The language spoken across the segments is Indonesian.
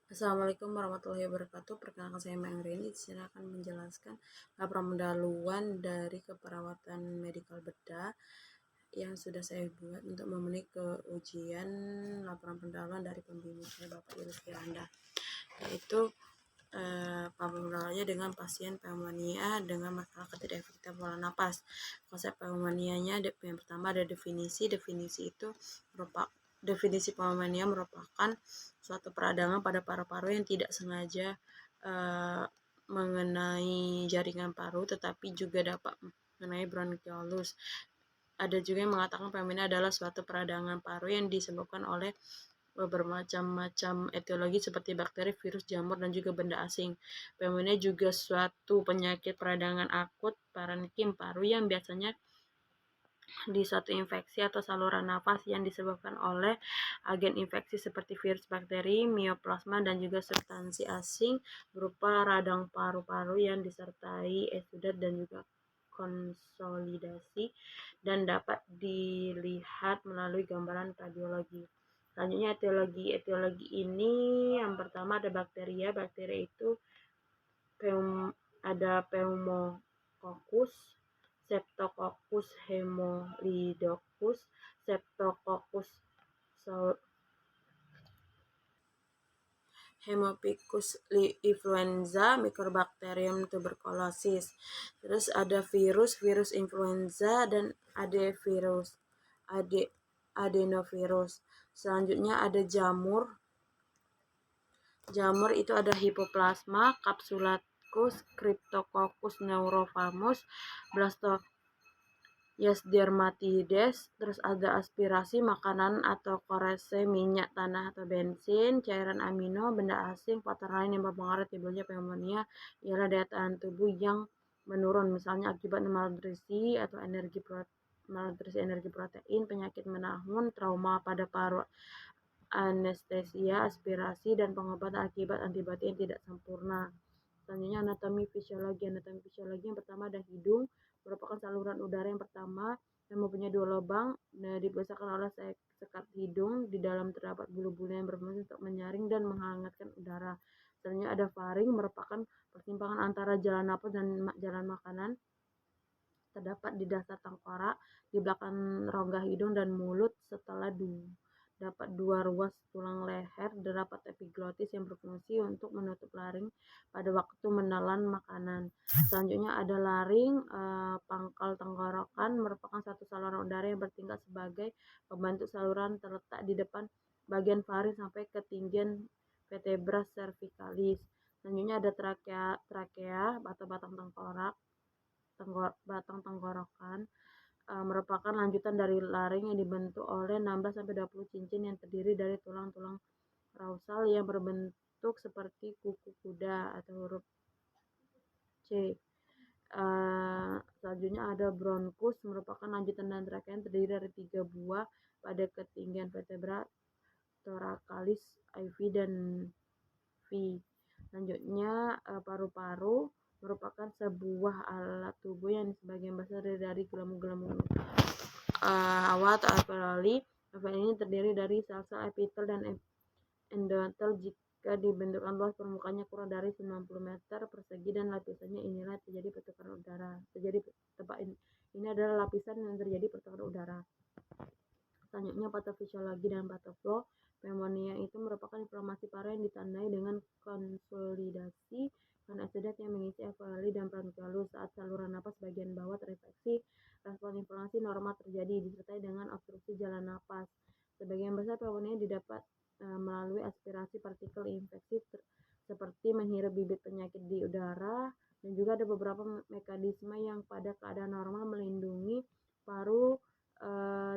Assalamualaikum warahmatullahi wabarakatuh. Perkenalkan saya Mbak Anggreni. Di sini akan menjelaskan laporan pendahuluan dari keperawatan medikal bedah yang sudah saya buat untuk memenuhi ujian laporan pendahuluan dari pembimbing saya Bapak Iris Firanda. Yaitu pendahuluannya dengan pasien pneumonia dengan masalah ketidakefektifan pola napas. Konsep pneumonia-nya yang pertama ada definisi. Definisi itu merupakan Definisi pneumonia merupakan suatu peradangan pada paru-paru yang tidak sengaja mengenai jaringan paru, tetapi juga dapat mengenai bronkiolus. Ada juga yang mengatakan pneumonia adalah suatu peradangan paru yang disebabkan oleh bermacam-macam etiologi seperti bakteri, virus, jamur, dan juga benda asing. Pneumonia juga suatu penyakit peradangan akut parenkim paru yang biasanya di suatu infeksi atau saluran nafas yang disebabkan oleh agen infeksi seperti virus, bakteri, myoplasma, dan juga substansi asing berupa radang paru-paru yang disertai eksudat dan juga konsolidasi dan dapat dilihat melalui gambaran radiologi. Selanjutnya etiologi ini yang pertama ada bakteria. Bakteri itu ada Pneumococcus, Streptococcus haemolydococcus, Streptococcus Haemophilus influenza, Mycobacterium tuberculosis. Terus ada virus influenza dan adenovirus. Selanjutnya ada jamur. Jamur itu ada Hippoplasma capsulatus, Cryptococcus neurofamus, Blastoyasdermatides. Terus ada aspirasi makanan atau korese, minyak tanah atau bensin, cairan amino, benda asing. Faktor lain yang mempengaruhi timbulnya pneumonia ialah daya tahan tubuh yang menurun, misalnya akibat malnutrisi atau malnutrisi energi protein, penyakit menahun, trauma pada paru, anestesia, aspirasi, dan pengobatan akibat antibiotik yang tidak sempurna. Selanjutnya anatomi fisiologi. Anatomi fisiologi yang pertama ada hidung, merupakan saluran udara yang pertama yang mempunyai dua lubang, dibiasakan oleh sekat hidung. Di dalam terdapat bulu-bulu yang berfungsi untuk menyaring dan menghangatkan udara. Selanjutnya ada faring, merupakan persimpangan antara jalan napas dan jalan makanan. Terdapat di dasar tengkorak, di belakang rongga hidung dan mulut. Setelah dapat dua ruas tulang leher, terdapat epiglotis yang berfungsi untuk menutup laring pada waktu menelan makanan. Selanjutnya ada laring, pangkal tenggorokan, merupakan satu saluran udara yang bertingkat sebagai pembantu saluran, terletak di depan bagian faring sampai ketinggian vertebra cervicalis. Selanjutnya ada trakea atau batang tenggorokan, merupakan lanjutan dari laring yang dibentuk oleh 16-20 cincin yang terdiri dari tulang-tulang rausal yang berbentuk seperti kuku kuda atau huruf C. Selanjutnya ada bronkus, merupakan lanjutan dan trakea yang terdiri dari 3 buah pada ketinggian vertebra thoracalis IV dan V. Selanjutnya paru-paru, merupakan sebuah alat tubuh yang sebagian besar dari gelembung-gelembung hawa atau alveoli. Alveoli ini terdiri dari sel-sel epitel dan endotel. Jika dibentukkan luas, permukaannya kurang dari 90 meter persegi dan lapisannya inilah terjadi pertukaran udara. Ini adalah lapisan yang terjadi pertukaran udara. Selanjutnya patofisiologi dan patoflow. Pneumonia itu merupakan inflamasi paru yang ditandai dengan konsolidasi karena eksudat yang mengisi alveoli dan bronkiolus. Saat saluran napas bagian bawah terinfeksi, respon inflamasi normal terjadi disertai dengan obstruksi jalan napas. Sebagian besar pneumonia didapat melalui aspirasi partikel infeksi seperti menghirup bibit penyakit di udara, dan juga ada beberapa mekanisme yang pada keadaan normal melindungi paru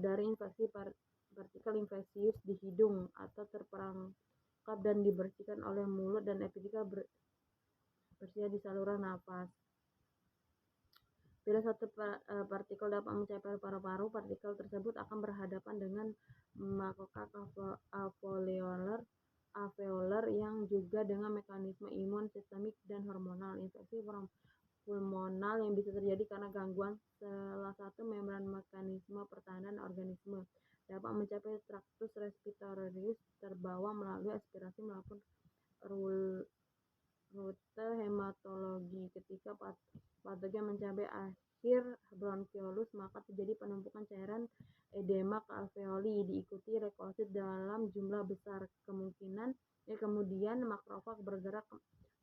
dari infeksi partikel infeksius di hidung atau terperangkap dan dibersihkan oleh mulut dan epitel bersih di saluran napas. Bila satu partikel dapat mencapai paru-paru, partikel tersebut akan berhadapan dengan makroka alveolar yang juga dengan mekanisme imun sistemik dan hormonal. Infeksi pulmonal yang bisa terjadi karena gangguan salah satu membran mekanisme pertahanan organisme dapat mencapai traktus respiratorius terbawa melalui aspirasi maupun rute hematologi. Ketika patogen mencapai akhir bronkiolus, maka terjadi penumpukan cairan edema ke alveoli, diikuti leukosit dalam jumlah besar. Kemudian makrofag bergerak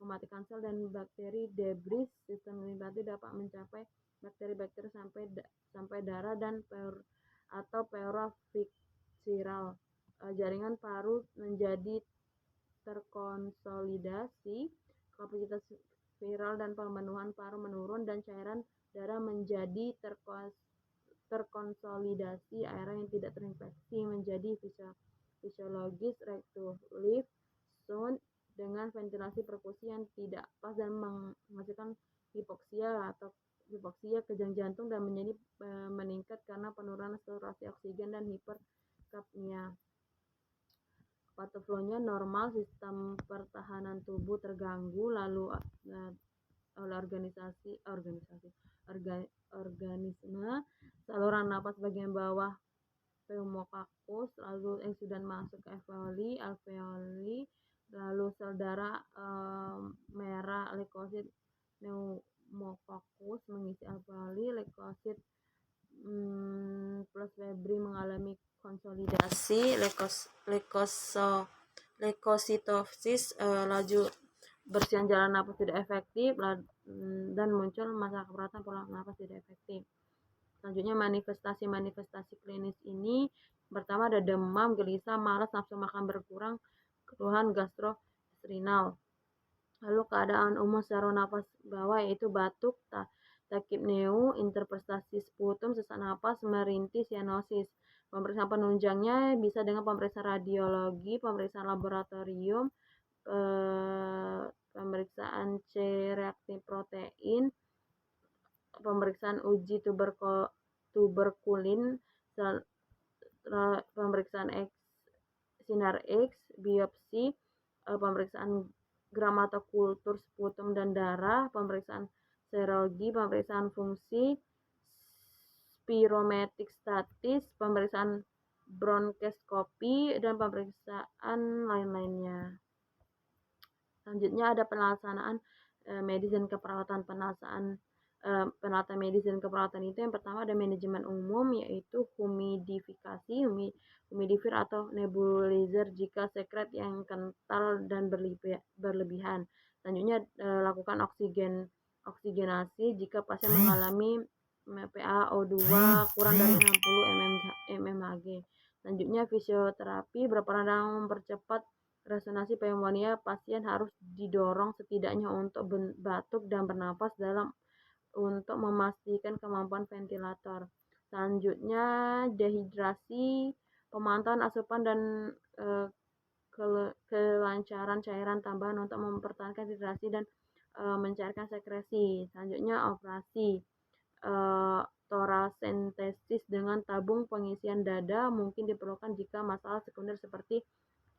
mematikan sel dan bakteri debris sistem limfatik dapat mencapai bakteri-bakteri sampai darah dan atau pleura viral. Jaringan paru menjadi terkonsolidasi, kapasitas viral dan pemenuhan paru menurun, dan cairan darah menjadi terkonsolidasi. Air yang tidak terinfeksi menjadi fisiologis to live soon dengan ventilasi perkusi yang tidak pas dan menghasilkan hipoksia kejang jantung dan meningkat karena penurunan saturasi oksigen dan hiperkapnia. Patoflow-nya normal, sistem pertahanan tubuh terganggu, lalu oleh organisme saluran napas bagian bawah pneumococcus, lalu eksudan masuk ke alveoli, lalu sel darah merah leukosit pneumococcus mengisi alveoli, leukosit plus febri mengalami konsolidasi, leukositosis, laju bersihan jalan napas tidak efektif, dan muncul masalah keberatan pola napas tidak efektif. Selanjutnya manifestasi klinis ini pertama ada demam, gelisah, malas, nafsu makan berkurang, keluhan gastrointestinal. Lalu keadaan umum saluran napas bawah yaitu batuk, takipneu, interpretasi sputum, sesak napas, merintih, sianosis. Pemeriksaan penunjangnya bisa dengan pemeriksaan radiologi, pemeriksaan laboratorium, pemeriksaan C-reaktif protein, pemeriksaan uji tuberkulin, pemeriksaan sinar X, biopsi, pemeriksaan gramatokultur sputum dan darah, pemeriksaan serologi, pemeriksaan fungsi, spirometrik statis, pemeriksaan bronkoskopi, dan pemeriksaan lain-lainnya. Selanjutnya ada pelaksanaan medis dan keperawatan. Penata medis dan keperawatan itu yang pertama ada manajemen umum, yaitu humidifikasi, humidifier atau nebulizer jika sekret yang kental dan berlebihan. Selanjutnya lakukan oksigenasi jika pasien mengalami PaO2 kurang dari 60 mmHg. Selanjutnya fisioterapi berperan dalam mempercepat resonansi pneumonia. Pasien harus didorong setidaknya untuk batuk dan bernafas dalam untuk memastikan kemampuan ventilator. Selanjutnya dehidrasi, pemantauan asupan dan kelancaran cairan tambahan untuk mempertahankan hidrasi dan mencairkan sekresi. Selanjutnya operasi toracentesis dengan tabung pengisian dada mungkin diperlukan jika masalah sekunder seperti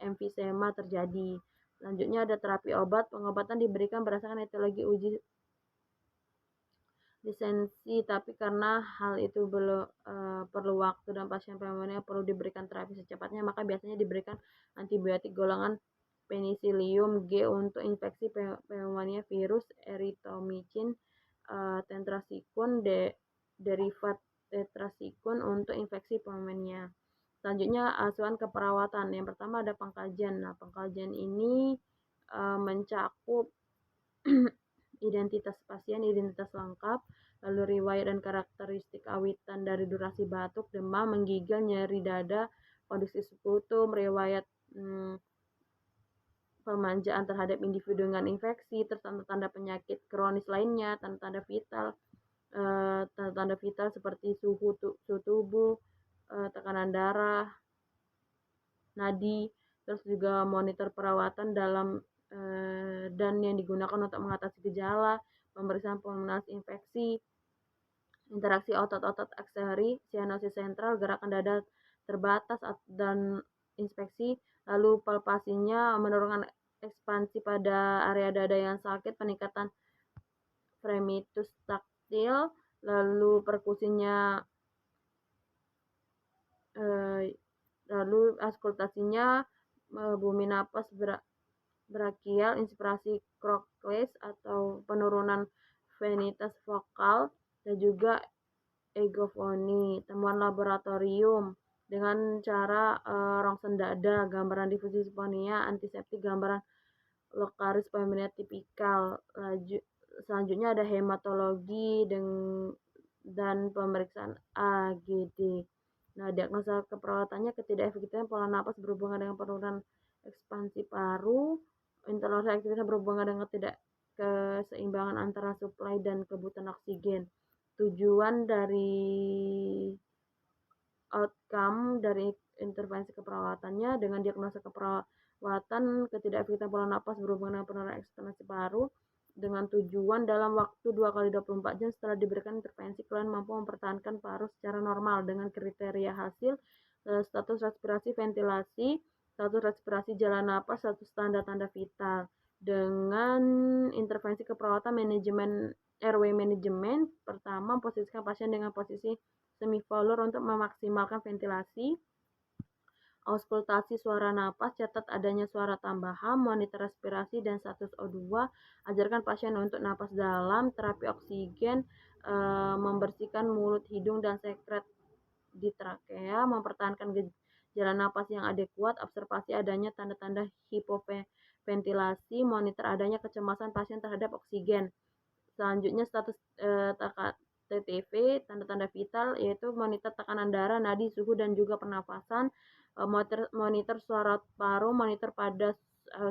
emfisema terjadi. Selanjutnya ada terapi obat. Pengobatan diberikan berdasarkan etiologi uji lisensi, tapi karena hal itu perlu waktu dan pasien pneumonia perlu diberikan terapi secepatnya, maka biasanya diberikan antibiotik golongan penicillium G untuk infeksi pneumonia virus, erythromycin, tetrasikun, derivat tetrasikun untuk infeksi pneumonia. Selanjutnya asuhan keperawatan. Yang pertama ada pengkajian. Nah, pengkajian ini mencakup identitas pasien, identitas lengkap, lalu riwayat dan karakteristik awitan dari durasi batuk, demam, menggigil, nyeri dada, kondisi sputum, riwayat pemanjaan terhadap individu dengan infeksi, tanda-tanda penyakit kronis lainnya, tanda-tanda vital seperti suhu tubuh, tekanan darah, nadi, terus juga monitor perawatan dan yang digunakan untuk mengatasi gejala, pemeriksaan pulmonis infeksi, interaksi otot-otot aksesori, sianosis sentral, gerakan dada terbatas dan inspeksi, lalu palpasinya menurunkan ekspansi pada area dada yang sakit, peningkatan fremitus taktil, lalu perkusinya, lalu auskultasinya, bumi napas brachial, inspirasi Crockless atau penurunan venitas vokal, dan juga egofoni. Temuan laboratorium dengan cara rongsen dada, gambaran difusi sifonia, antiseptik, gambaran lokaris pneumonia tipikal. Selanjutnya ada hematologi dan pemeriksaan AGD. Nah, diagnosa keperawatannya ketidakefektifan pola napas berhubungan dengan penurunan ekspansi paru, intoleransi aktivitas berhubungan dengan tidak keseimbangan antara suplai dan kebutuhan oksigen. Tujuan dari outcome dari intervensi keperawatannya dengan diagnosa keperawatan ketidakefektifan pola napas berhubungan dengan penurunan ekspansi paru dengan tujuan dalam waktu 2 kali 24 jam setelah diberikan intervensi kalian mampu mempertahankan paru secara normal dengan kriteria hasil status respirasi ventilasi, status respirasi jalan napas, status tanda-tanda vital. Dengan intervensi keperawatan manajemen airway management, pertama posisikan pasien dengan posisi semivolur untuk memaksimalkan ventilasi, auskultasi suara napas, catat adanya suara tambahan, monitor respirasi dan status O2, ajarkan pasien untuk napas dalam, terapi oksigen, membersihkan mulut, hidung, dan sekret di trakea, mempertahankan jalan napas yang adekuat, observasi adanya tanda-tanda hipoventilasi, monitor adanya kecemasan pasien terhadap oksigen. Selanjutnya status TTV, tanda-tanda vital, yaitu monitor tekanan darah, nadi, suhu, dan juga pernafasan, monitor suara paru, monitor pada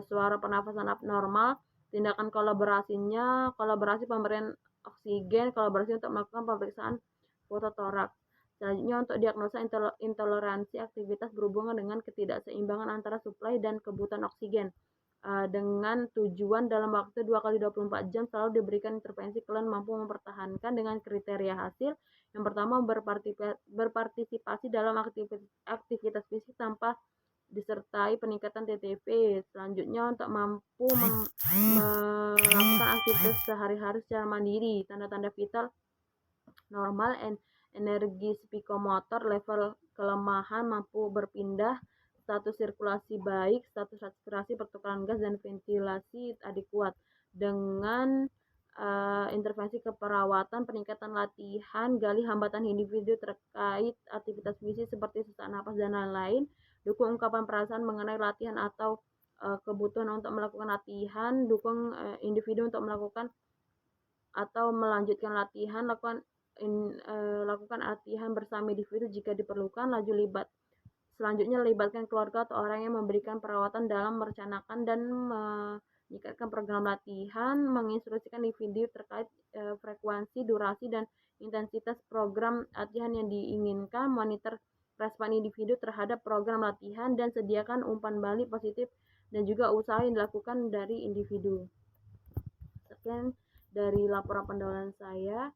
suara pernafasan abnormal, tindakan kolaborasi pemberian oksigen, kolaborasi untuk melakukan pemeriksaan fototoraks. Selanjutnya untuk diagnosa intoleransi aktivitas berhubungan dengan ketidakseimbangan antara suplai dan kebutuhan oksigen. Dengan tujuan dalam waktu 2 kali 24 jam selalu diberikan intervensi kalian mampu mempertahankan dengan kriteria hasil. Yang pertama, berpartisipasi dalam aktivitas fisik tanpa disertai peningkatan TTV. Selanjutnya untuk mampu melakukan aktivitas sehari-hari secara mandiri. Tanda-tanda vital normal, energi psikomotor, level kelemahan, mampu berpindah, status sirkulasi baik, status respirasi, pertukaran gas, dan ventilasi adekuat. Dengan intervensi keperawatan, peningkatan latihan, gali hambatan individu terkait aktivitas fisik seperti sesak napas dan lain-lain, dukung ungkapan perasaan mengenai latihan atau kebutuhan untuk melakukan latihan, dukung individu untuk melakukan atau melanjutkan latihan, lakukan latihan bersama individu jika diperlukan. Selanjutnya libatkan keluarga atau orang yang memberikan perawatan dalam merencanakan dan menyikatkan program latihan, menginstruksikan individu terkait frekuensi, durasi, dan intensitas program latihan yang diinginkan, monitor respon individu terhadap program latihan, dan sediakan umpan balik positif dan juga usaha yang dilakukan dari individu. Sekian dari laporan pendahuluan saya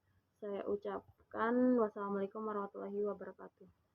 ucapkan wassalamualaikum warahmatullahi wabarakatuh.